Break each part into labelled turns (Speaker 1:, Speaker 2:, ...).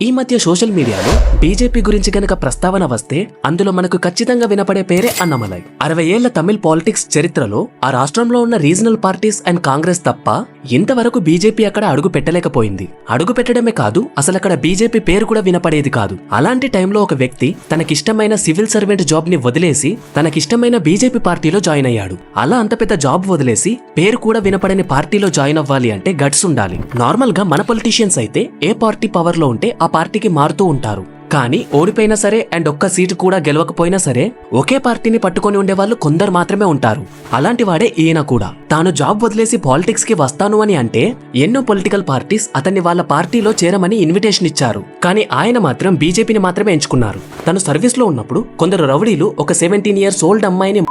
Speaker 1: ఈ మధ్య సోషల్ మీడియాలో బీజేపీ గురించి గనక ప్రస్తావన వస్తే అందులో మనకు ఖచ్చితంగా వినపడే పేరే అన్నమలై. 60 ఏళ్ల తమిళ్ పాలిటిక్స్ చరిత్రలో ఆ రాష్ట్రంలో ఉన్న రీజనల్ పార్టీస్ అండ్ కాంగ్రెస్ తప్ప ఇంతవరకు బీజేపీ అక్కడ అడుగు పెట్టలేకపోయింది. అడుగు పెట్టడమే కాదు, అసలు అక్కడ బీజేపీ పేరు కూడా వినపడేది కాదు. అలాంటి టైంలో ఒక వ్యక్తి తనకిష్టమైన సివిల్ సర్వెంట్ జాబ్ ని వదిలేసి తనకిష్టమైన బీజేపీ పార్టీలో జాయిన్ అయ్యాడు. అలా అంత పెద్ద జాబ్ వదిలేసి పేరు కూడా వినపడని పార్టీలో జాయిన్ అవ్వాలి అంటే గట్స్ ఉండాలి. నార్మల్ గా మన పొలిటీషియన్స్ అయితే ఏ పార్టీ పవర్ లో ఉంటే ఆ పార్టీకి మారుతూ ఉంటారు. కానీ ఓడిపోయినా సరే అండ్ ఒక్క సీటు కూడా గెలవకపోయినా సరే ఒకే పార్టీని పట్టుకొని ఉండేవాళ్ళు కొందరు మాత్రమే ఉంటారు. అలాంటి వాడే ఈయన కూడా. తాను జాబ్ వదిలేసి పాలిటిక్స్ కి వస్తాను అని అంటే ఎన్నో పొలిటికల్ పార్టీస్ అతన్ని వాళ్ళ పార్టీలో చేరమని ఇన్విటేషన్ ఇచ్చారు. కానీ ఆయన మాత్రం బీజేపీని మాత్రమే ఎంచుకున్నారు. తను సర్వీస్ లో ఉన్నప్పుడు కొందరు రౌడీలు ఒక 17 years ఓల్డ్ అమ్మాయిని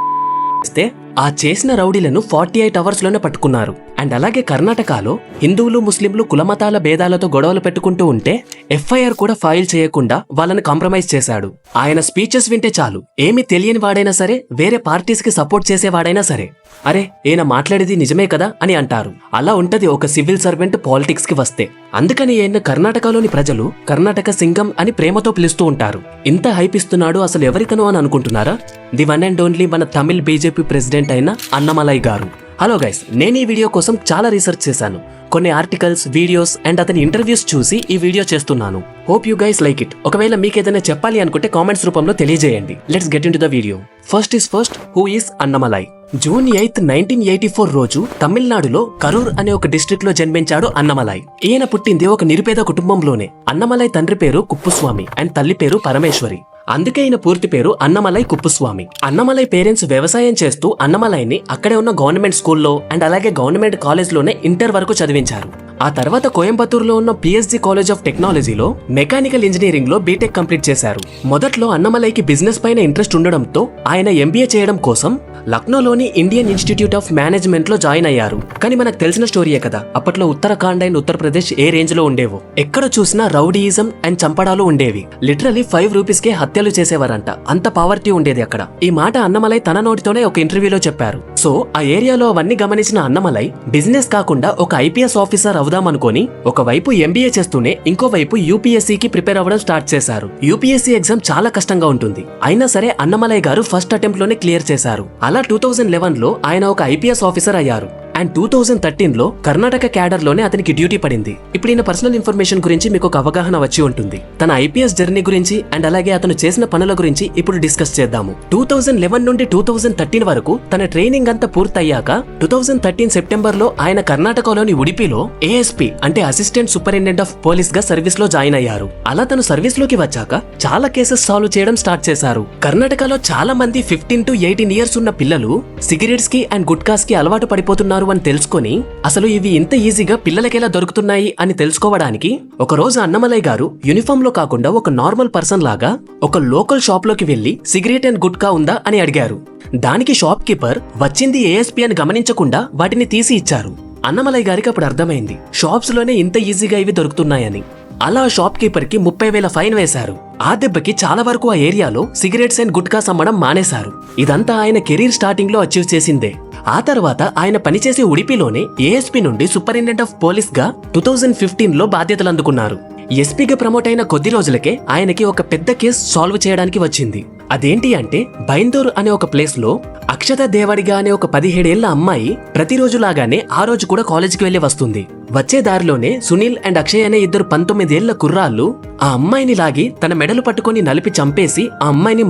Speaker 1: ఆ చేసిన రౌడీలను 48 hours లోనే పట్టుకున్నారు. అండ్ అలాగే కర్ణాటకలో హిందువులు ముస్లింలు కులమతాల భేదాలతో గొడవలు పెట్టుకుంటూ ఉంటే ఎఫ్ఐఆర్ కూడా ఫైల్ చేయకుండా వాళ్ళని కాంప్రమైజ్ చేశాడు. ఆయన స్పీచెస్ వింటే చాలు ఏమీ తెలియని వాడైనా సరే వేరే పార్టీస్ కి సపోర్ట్ చేసేవాడైనా సరే అరే ఈయన మాట్లాడేది నిజమే కదా అని అంటారు. అలా ఉంటది ఒక సివిల్ సర్వెంట్ పాలిటిక్స్ కి వస్తే. అందుకని ఈయన కర్ణాటకలోని ప్రజలు కర్ణాటక సింగం అని ప్రేమతో పిలుస్తూ ఉంటారు. ఇంత హైప్ ఇస్తున్నాడు అసలు ఎవరికనో అని అనుకుంటున్నారా? ది వన్ అండ్ ఓన్లీ మన తమిళ్ బీజేపీ ప్రెసిడెంట్ అయిన అన్నమలై గారు. హలో గైస్, నేను ఈ వీడియో కోసం చాలా రీసెర్చ్ చేశాను. కొన్ని ఆర్టికల్స్, వీడియోస్ అండ్ అతని ఇంటర్వ్యూస్ చూసి ఈ వీడియో చేస్తున్నాను. Hope you guys like it. ఒకవేళ మీకు ఏదైనా చెప్పాలి అనుకుంటే కామెంట్స్ రూపంలో తెలియజేయండి. Let's get in to the video. First is first, who is Annamalai? June 8, 1984 రోజు తమిళనాడులో కరూర్ అనే ఒక డిస్ట్రిక్ట్ లో జన్మించాడు అన్నమలై. ఈయన పుట్టింది ఒక నిరుపేద కుటుంబంలోనే. అన్నమలై తండ్రి పేరు కుప్పుస్వామి అండ్ తల్లి పేరు పరమేశ్వరి. అందుకే ఈయన పూర్తి పేరు అన్నమలై కుప్పుస్వామి. అన్నమలై పేరెంట్స్ వ్యవసాయం చేస్తూ అన్నమలైని అక్కడే ఉన్న గవర్నమెంట్ స్కూల్లో అండ్ అలాగే గవర్నమెంట్ కాలేజ్ లోనే ఇంటర్ వరకు చదివించారు. ఆ తర్వాత కోయంబత్తూరులో ఉన్న పిఎస్జి కాలేజ్ ఆఫ్ టెక్నాలజీలో మెకానికల్ ఇంజనీరింగ్ లో బీటెక్ కంప్లీట్ చేశారు. మొదట్లో అన్నమలైకి బిజినెస్ పైన ఇంట్రెస్ట్ ఉండడంతో ఆయన ఎంబీఏ చేయడం కోసం లక్నోలోని ఇండియన్ ఇన్స్టిట్యూట్ ఆఫ్ మేనేజ్మెంట్ లో జాయిన్ అయ్యారు. కానీ మనకు తెలిసిన స్టోరీయే కదా, అప్పట్లో Uttarakhand and Uttar Pradesh A range లో ఉండేవో. ఎక్కడ చూసినా రౌడీయిజం అండ్ చంపడాలు ఉండేవి. లిటరలీ 5 rupees కే హత్యలు చేసేవారంట. అంత పావర్టీ ఉండేది అక్కడ. ఈ మాట అన్నమలై తన నోటితోనే ఒక ఇంటర్వ్యూలో చెప్పారు. సో ఆ ఏరియాలో అవన్నీ గమనించిన అన్నమలై బిజినెస్ కాకుండా ఒక ఐపీఎస్ ఆఫీసర్ అవుదామనుకొని ఒకవైపు ఎంబీఏ చేస్తూనే ఇంకోవైపు యూపీఎస్సీకి ప్రిపేర్ అవ్వడం స్టార్ట్ చేశారు. యూపీఎస్సీ ఎగ్జామ్ చాలా కష్టంగా ఉంటుంది. అయినా సరే అన్నమలై గారు ఫస్ట్ అటెంప్ట్ లోనే క్లియర్ చేశారు. అలా 2011 లో ఆయన ఒక ఐపీఎస్ ఆఫీసర్ అయ్యారు. అండ్ 2013 లో కర్ణాటక క్యాడర్ లోనే అతనికి డ్యూటీ పడింది. ఇప్పుడు ఈయన పర్సనల్ ఇన్ఫర్మేషన్ గురించి మీకు ఒక అవగాహన వచ్చి ఉంటుంది. తన ఐపీఎస్ జర్నీ గురించి అండ్ అలాగే అతను చేసిన పనుల గురించి ఇప్పుడు డిస్కస్ చేద్దాము. 2011 నుండి 2013 వరకు తన ట్రైనింగ్ అంతా పూర్తయ్యాక 2013 సెప్టెంబర్ లో ఆయన కర్ణాటకలోని ఉడిపిలో ఏఎస్పీ అంటే అసిస్టెంట్ సూపరింటెండెంట్ ఆఫ్ పోలీస్ గా సర్వీస్ లో జాయిన్ అయ్యారు. అలా తను సర్వీస్ లోకి వచ్చాక చాలా కేసెస్ సాల్వ్ చేయడం స్టార్ట్ చేశారు. కర్ణాటకలో చాలా మంది 15 to 18 years ఉన్న పిల్లలు సిగరెట్స్ కి అండ్ గుట్కాస్ కి అలవాటు పడిపోతున్నారు అని తెలుసుకొని అసలు ఇవి ఇంత ఈజీగా పిల్లలకెలా దొరుకుతున్నాయి అని తెలుసుకోవడానికి ఒక రోజు అన్నమలై గారు యూనిఫామ్ లో కాకుండా ఒక నార్మల్ పర్సన్ లాగా ఒక లోకల్ షాప్ లోకి వెళ్లి సిగరెట్ అండ్ గుట్కా ఉందా అని అడిగారు. దానికి షాప్ కీపర్ వచ్చింది ఏఎస్పీ అని గమనించకుండా వాటిని తీసి ఇచ్చారు. అన్నమలై గారికి అప్పుడు అర్థమైంది షాప్స్ లోనే ఇంత ఈజీగా ఇవి దొరుకుతున్నాయని. అలా షాప్ కీపర్ కి 30,000 ఫైన్ వేశారు. ఆ దెబ్బకి చాలా వరకు ఆ ఏరియాలో సిగరెట్స్ అండ్ గుట్కాస్ అమ్మడం మానేశారు. ఇదంతా ఆయన కెరీర్ స్టార్టింగ్ లో అచీవ్ చేసిందే. ఆ తర్వాత ఆయన పనిచేసే ఉడిపిలోనే ఏఎస్పీ నుండి సూపరింటెండెంట్ ఆఫ్ పోలీస్ గా 2015 లో బాధ్యతలు అందుకున్నారు. ఎస్పీగా ప్రమోట్ అయిన కొద్ది రోజులకే ఆయనకి ఒక పెద్ద కేసు సాల్వ్ చేయడానికి వచ్చింది. అదేంటి అంటే బైందూర్ అనే ఒక ప్లేస్ లో అక్షత దేవడిగా అనే ఒక 17 ఏళ్ల అమ్మాయి ప్రతిరోజు లాగానే ఆ రోజు కూడా కాలేజీకి వెళ్లి వస్తుంది. వచ్చే దారిలోనే సునీల్ అండ్ అక్షయ్ అనే 2 19 ఏళ్ల కుర్రాళ్ళు ఆ అమ్మాయిని లాగి తన మెడలు పట్టుకొని నలిపి చంపేసి ఆ అమ్మాయిని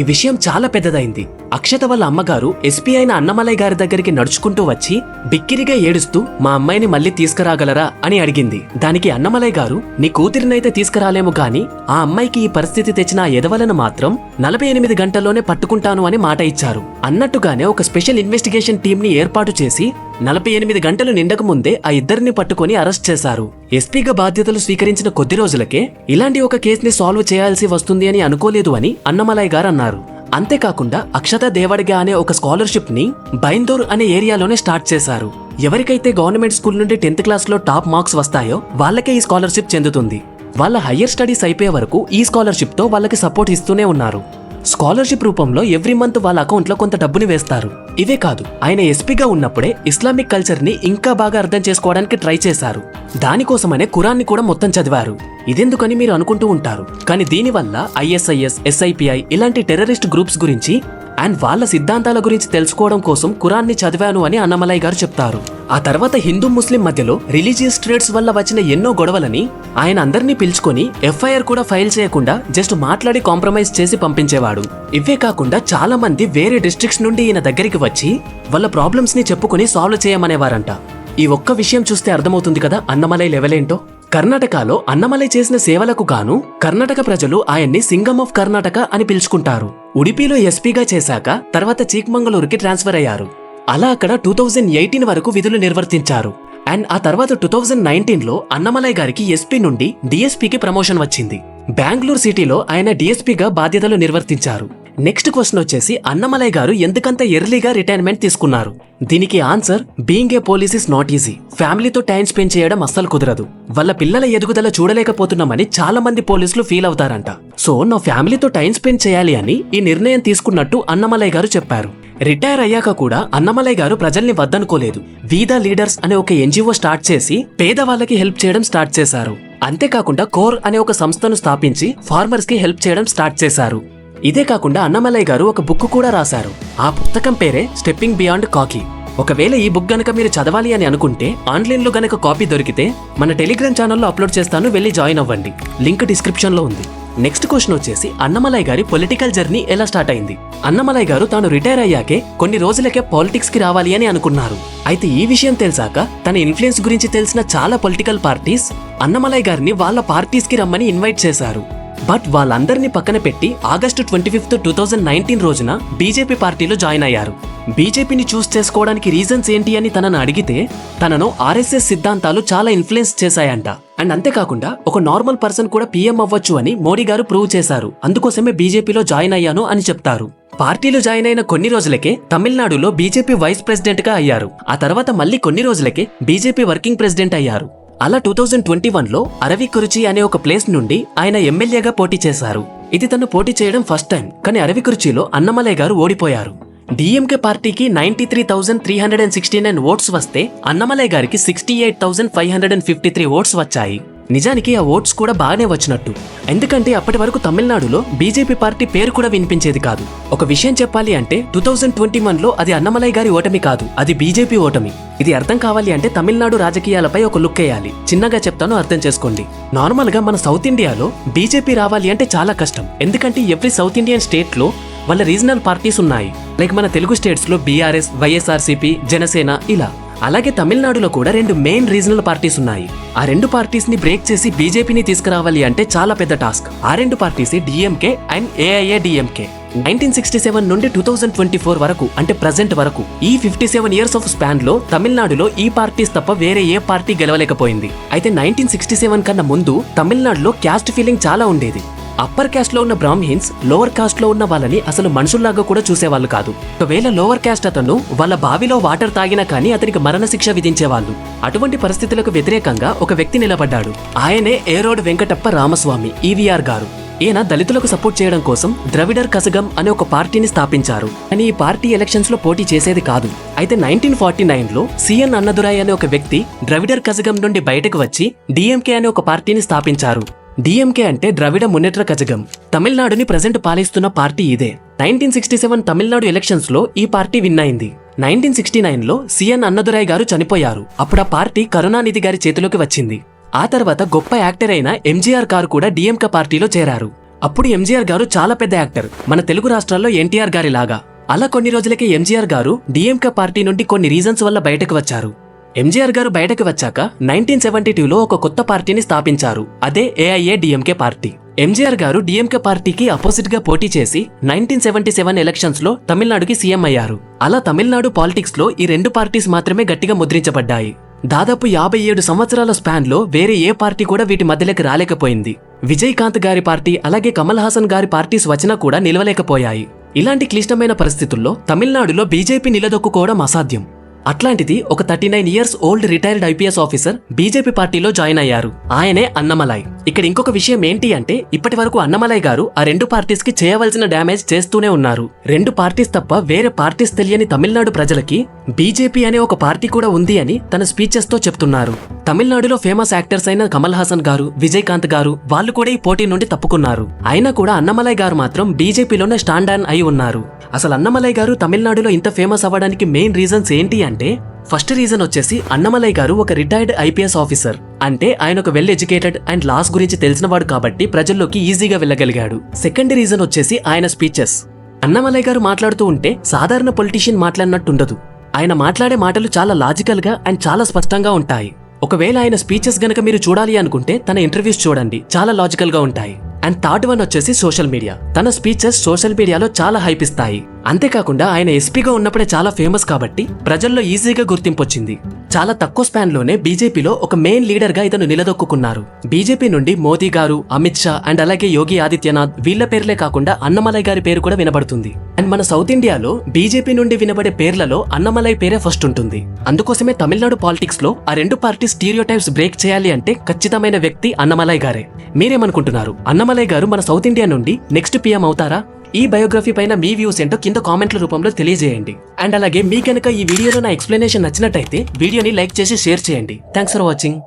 Speaker 1: ఈ విషయం చాలా పెద్దదైంది. అక్షత వాళ్ళ అమ్మగారు ఎస్పీ అయిన అన్నమలై గారి దగ్గరికి నడుచుకుంటూ వచ్చి బిక్కిరిగా ఏడుస్తూ మా అమ్మాయిని మళ్ళీ తీసుకురాగలరా అని అడిగింది. దానికి అన్నమలై గారు నీ కూతురినైతే తీసుకురాలేము గాని ఆ అమ్మాయికి ఈ పరిస్థితి తెచ్చిన ఆ ఎదవలను మాత్రం 48 గంటల్లోనే పట్టుకుంటాను అని మాట ఇచ్చారు. అన్నట్టుగానే ఒక స్పెషల్ ఇన్వెస్టిగేషన్ టీం ని ఏర్పాటు చేసి 48 గంటలు నిండక ముందే ఆ ఇద్దరిని పట్టుకుని అరెస్ట్ చేశారు. ఎస్పీగా బాధ్యతలు స్వీకరించిన కొద్ది రోజులకే ఇలాంటి ఒక కేసుని సాల్వ్ చేయాల్సి వస్తుంది అని అనుకోలేదు అని అన్నమలై గారు అన్నారు. అంతేకాకుండా అక్షత దేవడిగా అనే ఒక స్కాలర్షిప్ ని బైందూర్ అనే ఏరియాలోనే స్టార్ట్ చేశారు. ఎవరికైతే గవర్నమెంట్ స్కూల్ నుండి 10th క్లాస్ లో టాప్ మార్క్స్ వస్తాయో వాళ్ళకే ఈ స్కాలర్షిప్ చెందుతుంది. వాళ్ళ హయ్యర్ స్టడీస్ అయిపోయే వరకు ఈ స్కాలర్షిప్ తో వాళ్ళకి సపోర్ట్ ఇస్తూనే ఉన్నారు. స్కాలర్షిప్ రూపంలో ఎవ్రీ మంత్ వాళ్ళ అకౌంట్ లో కొంత డబ్బుని వేస్తారు. ఇవే కాదు, ఆయన ఎస్పీగా ఉన్నప్పుడే ఇస్లామిక్ కల్చర్ ని ఇంకా బాగా అర్థం చేసుకోవడానికి ట్రై చేశారు. దానికోసమనే ఖురాన్ని కూడా మొత్తం చదివారు. ఇదెందుకని మీరు అనుకుంటూ ఉంటారు. కానీ దీనివల్ల ISIS, SIPI ఇలాంటి టెర్రరిస్ట్ గ్రూప్స్ గురించి అండ్ వాళ్ళ సిద్ధాంతాల గురించి తెలుసుకోవడం కోసం ఖురాన్ని చదివాను అని అన్నమలై గారు చెప్తారు. ఆ తర్వాత హిందూ ముస్లిం మధ్యలో రిలీజియస్ ట్రేడ్స్ వల్ల వచ్చిన ఎన్నో గొడవలని ఆయన అందరినీ పిలుచుకొని FIR కూడా ఫైల్ చేయకుండా జస్ట్ మాట్లాడి కాంప్రమైజ్ చేసి పంపించేవాడు. ఇవే కాకుండా చాలా మంది వేరే డిస్ట్రిక్ట్స్ నుండి ఈయన దగ్గరికి వచ్చి వాళ్ళ ప్రాబ్లమ్స్ ని చెప్పుకొని సాల్వ్ చేయమనేవారంట. ఈ ఒక్క విషయం చూస్తే అర్థమవుతుంది కదా అన్నమలై లెవెల్ ఏంటో. కర్ణాటకలో అన్నమలై చేసిన సేవలకు గాను కర్ణాటక ప్రజలు ఆయన్ని సింగమ్ ఆఫ్ కర్ణాటక అని పిలుచుకుంటారు. ఉడిపిలో ఎస్పీగా చేశాక తర్వాత చీక్మంగళూరుకి ట్రాన్స్ఫర్ అయ్యారు. అలా అక్కడ 2018 వరకు విధులు నిర్వర్తించారు. అండ్ ఆ తర్వాత 2019లో అన్నమలై గారికి ఎస్పీ నుండి డిఎస్పీకి ప్రమోషన్ వచ్చింది. బెంగళూరు సిటీలో ఆయన డిఎస్పీగా బాధ్యతలు నిర్వర్తించారు. నెక్స్ట్ క్వశ్చన్ వచ్చేసి అన్నమలై గారు ఎందుకంత ఎర్లీగా రిటైర్మెంట్ తీసుకున్నారు? దీనికి answer, being a police is not easy. ఫ్యామిలీతో టైం స్పెండ్ చేయడం అస్సలు కుదరదు. వాళ్ళ పిల్లల ఎదుగుదల చూడలేకపోతున్నామని చాలా మంది పోలీసులు ఫీల్ అవుతారంట. సో నా ఫ్యామిలీతో టైం స్పెండ్ చేయాలి అని ఈ నిర్ణయం తీసుకున్నట్టు అన్నమలై గారు చెప్పారు. రిటైర్ అయ్యాక కూడా అన్నమలై గారు ప్రజల్ని వద్దనుకోలేదు. వీదా లీడర్స్ అనే ఒక NGO స్టార్ట్ చేసి పేదవాళ్ళకి హెల్ప్ చేయడం స్టార్ట్ చేశారు. అంతేకాకుండా కోర్ అనే ఒక సంస్థను స్థాపించి ఫార్మర్స్ కి హెల్ప్ చేయడం స్టార్ట్ చేశారు. ఇదే కాకుండా అన్నమలై గారు ఒక బుక్ కూడా రాశారు. ఆ పుస్తకం పేరే స్టెప్పింగ్ బియాండ్ కాకీ. ఒకవేళ ఈ బుక్ గనక మీరు చదవాలి అని అనుకుంటే ఆన్లైన్లో గనక కాపీ దొరికితే మన టెలిగ్రామ్ ఛానల్లో అప్లోడ్ చేస్తాను, వెళ్ళి జాయిన్ అవ్వండి. లింక్ డిస్క్రిప్షన్ లో ఉంది. నెక్స్ట్ క్వశ్చన్ వచ్చేసి అన్నమలై గారి పొలిటికల్ జర్నీ ఎలా స్టార్ట్ అయింది? అన్నమలై గారు తాను రిటైర్ అయ్యాకే కొన్ని రోజులకే పాలిటిక్స్ కి రావాలి అని అనుకున్నారు. అయితే ఈ విషయం తెలిసాక తన ఇన్ఫ్లుయెన్స్ గురించి తెలిసిన చాలా పొలిటికల్ పార్టీస్ అన్నమలై గారిని వాళ్ళ పార్టీస్ కి రమ్మని ఇన్వైట్ చేశారు. బట్ వాళ్ళందరినీ పక్కన పెట్టి ఆగస్టు 25, 2019 రోజున బీజేపీ పార్టీలో జాయిన్ అయ్యారు. బీజేపీని చూస్ చేసుకోవడానికి రీజన్స్ ఏంటి అని తనను అడిగితే తనను RSS సిద్ధాంతాలు చాలా ఇన్ఫ్లుయెన్స్ చేశాయంట. అండ్ అంతేకాకుండా ఒక నార్మల్ పర్సన్ కూడా PM అవ్వచ్చు అని మోడీ గారు ప్రూవ్ చేశారు. అందుకోసమే బీజేపీలో జాయిన్ అయ్యాను అని చెప్తారు. పార్టీలో జాయిన్ అయిన కొన్ని రోజులకే తమిళనాడులో బీజేపీ వైస్ ప్రెసిడెంట్ గా అయ్యారు. ఆ తర్వాత మళ్ళీ కొన్ని రోజులకే బీజేపీ వర్కింగ్ ప్రెసిడెంట్ అయ్యారు. అలా 2021లో అరవికురుచి అనే ఒక ప్లేస్ నుండి ఆయన ఎమ్మెల్యేగా పోటీ చేశారు. ఇది తను పోటీ చేయడం ఫస్ట్ టైం. కానీ అరవికురుచిలో అన్నమలై గారు ఓడిపోయారు. DMK పార్టీకి 93,369 ఓట్స్ వస్తే అన్నమలై గారికి 68,553 ఓట్స్ వచ్చాయి. నిజానికి ఆ ఓట్స్ కూడా బాగానే వచ్చినట్టు. ఎందుకంటే అప్పటి వరకు తమిళనాడులో బీజేపీ పార్టీ పేరు కూడా వినిపించేది కాదు. ఒక విషయం చెప్పాలి అంటే 2021లో అది అన్నమలై గారి ఓటమి కాదు, అది బీజేపీ ఓటమి. ఇది అర్థం కావాలి అంటే తమిళనాడు రాజకీయాలపై ఒక లుక్ వేయాలి. చిన్నగా చెప్తాను, అర్థం చేసుకోండి. నార్మల్ గా మన సౌత్ ఇండియాలో బీజేపీ రావాలి అంటే చాలా కష్టం. ఎందుకంటే ఎవ్రీ సౌత్ ఇండియన్ స్టేట్ లో వాళ్ళ రీజనల్ పార్టీస్ ఉన్నాయి. లైక్ మన తెలుగు స్టేట్స్ లో BRS, YSRCP, జనసేన ఇలా. అలాగే తమిళనాడులో కూడా 2 మెయిన్ రీజనల్ పార్టీస్ ఉన్నాయి. ఆ 2 పార్టీస్ ని బ్రేక్ చేసి బీజేపీని తీసుకురావాలి అంటే చాలా పెద్ద టాస్క్. ఆ 2 పార్టీస్ DMK అండ్ AIADMK. 1967 నుండి 2024 వరకు అంటే ప్రెజెంట్ వరకు ఈ 57 ఇయర్స్ ఆఫ్ స్పాన్ లో తమిళనాడులో ఈ పార్టీస్ తప్ప వేరే ఏ పార్టీ గెలవలేకపోయింది. అయితే 1967 కన్నా ముందు తమిళనాడులో క్యాస్ట్ ఫీలింగ్ చాలా ఉండేది. అప్పర్ క్యాస్ట్ లో ఉన్న బ్రాహ్మిన్స్ లోవర్ కాస్ట్ లో ఉన్న వాళ్ళని అసలు మనుషుల్లాగా కూడా చూసేవాళ్ళు కాదు. ఒకవేళ లోవర్ క్యాస్ట్ అతను వాళ్ళ బావిలో వాటర్ తాగినా కానీ అతనికి మరణశిక్ష విధించేవాళ్ళు. అటువంటి పరిస్థితులకు వ్యతిరేకంగా ఒక వ్యక్తి నిలబడ్డాడు. ఆయనే ఏరోడ్ వెంకటప్ప రామస్వామి EVR గారు. ఈయన దళితులకు సపోర్ట్ చేయడం కోసం ద్రవిడర్ కసగం అనే ఒక పార్టీని స్థాపించారు. కానీ ఈ పార్టీ ఎలక్షన్స్ లో పోటీ చేసేది కాదు. అయితే 1949లో CN అన్నదురాయ్ అనే ఒక వ్యక్తి ద్రవిడర్ కసగం నుండి బయటకు వచ్చి DMK అనే ఒక పార్టీని స్థాపించారు. DMK అంటే ద్రవిడ మున్నేట్ర కజగం. తమిళనాడుని ప్రెజెంట్ పాలిస్తున్న పార్టీ ఇదే. 1967 తమిళనాడు ఎలక్షన్స్ లో ఈ పార్టీ విన్ అయింది. 1969లో CN అన్నదురాయ్ గారు చనిపోయారు. అప్పుడు ఆ పార్టీ కరుణానిధి గారి చేతిలోకి వచ్చింది. ఆ తర్వాత గొప్ప యాక్టర్ అయిన MGR గారు కూడా DMK పార్టీలో చేరారు. అప్పుడు MGR గారు చాలా పెద్ద యాక్టర్, మన తెలుగు రాష్ట్రాల్లో NTR గారి లాగా. అలా కొన్ని రోజులకే MGR గారు DMK పార్టీ నుండి కొన్ని రీజన్స్ వల్ల బయటకు వచ్చారు. MGR గారు బయటకు వచ్చాక 1972లో ఒక కొత్త పార్టీని స్థాపించారు. అదే AIADMK పార్టీ. MGR గారు DMK పార్టీకి అపోజిట్ గా పోటీ చేసి 1977 ఎలక్షన్స్ లో తమిళనాడుకి CM అయ్యారు. అలా తమిళనాడు పాలిటిక్స్ లో ఈ 2 పార్టీస్ మాత్రమే గట్టిగా ముద్రించబడ్డాయి. దాదాపు 57 సంవత్సరాల స్పాన్ లో వేరే ఏ పార్టీ కూడా వీటి మధ్యలోకి రాలేకపోయింది. విజయకాంత్ గారి పార్టీ అలాగే కమల్ హాసన్ గారి పార్టీస్ వచ్చినా కూడా నిలవలేకపోయాయి. ఇలాంటి క్లిష్టమైన పరిస్థితుల్లో తమిళనాడులో బీజేపీ నిలదొక్కుకోవడం అసాధ్యం. అట్లాంటిది ఒక 39 years old retired IPS officer BJP పార్టీలో జాయిన్ అయ్యారు. ఆయనే అన్నమలై. ఇక్కడ ఇంకొక విషయం ఏంటి అంటే ఇప్పటి వరకు అన్నమలై గారు ఆ రెండు పార్టీస్ కి చేయవలసిన డ్యామేజ్ చేస్తూనే ఉన్నారు. రెండు పార్టీస్ తప్ప వేరే పార్టీస్ తెలియని తమిళనాడు ప్రజలకి బీజేపీ అనే ఒక పార్టీ కూడా ఉంది అని తన స్పీచెస్ తో చెప్తున్నారు. తమిళనాడులో ఫేమస్ యాక్టర్స్ అయిన కమల్ హాసన్ గారు, విజయకాంత్ గారు వాళ్ళు కూడా ఈ పోటీ నుండి తప్పుకున్నారు. అయినా కూడా అన్నమలై గారు మాత్రం బీజేపీలోనే స్టాండ్ ఆన్ అయి ఉన్నారు. అసలు అన్నమలై గారు తమిళనాడులో ఇంత ఫేమస్ అవ్వడానికి మెయిన్ రీజన్స్ ఏంటి అంటే ఫస్ట్ రీజన్ వచ్చేసి అన్నమలై గారు ఒక రిటైర్డ్ ఐపీఎస్ ఆఫీసర్. అంటే ఆయన ఒక వెల్ ఎడ్యుకేటెడ్ అండ్ లాస్ గురించి తెలిసినవాడు కాబట్టి ప్రజల్లోకి ఈజీగా వెళ్ళగలిగాడు. సెకండ్ రీజన్ వచ్చేసి ఆయన స్పీచెస్. అన్నమలై గారు మాట్లాడుతూ ఉంటే సాధారణ పొలిటీషియన్ మాట్లాడినట్టుండదు. ఆయన మాట్లాడే మాటలు చాలా లాజికల్ గా అండ్ చాలా స్పష్టంగా ఉంటాయి. ఒకవేళ ఆయన స్పీచెస్ గనక మీరు చూడాలి అనుకుంటే తన ఇంటర్వ్యూస్ చూడండి, చాలా లాజికల్ గా ఉంటాయి. అండ్ థర్డ్ వన్ వచ్చేసి సోషల్ మీడియా. తన స్పీచెస్ సోషల్ మీడియాలో చాలా హైప్ ఇస్తాయి. అంతేకాకుండా ఆయన ఎస్పీగా ఉన్నప్పుడే చాలా ఫేమస్ కాబట్టి ప్రజల్లో ఈజీగా గుర్తింపు వచ్చింది. చాలా తక్కువ స్పాన్ లోనే బీజేపీలో ఒక మెయిన్ లీడర్ గా ఇతను నిలదొక్కున్నారు. బీజేపీ నుండి మోదీ గారు, అమిత్ షా అండ్ అలాగే యోగి ఆదిత్యనాథ్ వీళ్ల పేర్లే కాకుండా అన్నమలై గారి పేరు కూడా వినబడుతుంది. అండ్ మన సౌత్ ఇండియాలో బీజేపీ నుండి వినబడే పేర్లలో అన్నమలై పేరే ఫస్ట్ ఉంటుంది. అందుకోసమే తమిళనాడు పాలిటిక్స్ లో ఆ రెండు పార్టీ స్టీరియోటైప్స్ బ్రేక్ చేయాలి అంటే ఖచ్చితమైన వ్యక్తి అన్నమలై గారే. మీరేమనుకుంటున్నారు? అన్నమలై గారు మన సౌత్ ఇండియా నుండి నెక్స్ట్ పీఎం అవుతారా? ఈ బయోగ్రఫీ పైన మీ వ్యూస్ ఏంటో కింద కామెంట్ల రూపంలో తెలియజేయండి. అండ్ అలాగే మీ కనుక ఈ వీడియోలో నా ఎక్స్ప్లెనేషన్ నచ్చినట్టయితే వీడియోని లైక్ చేసి షేర్ చేయండి. Thanks for watching.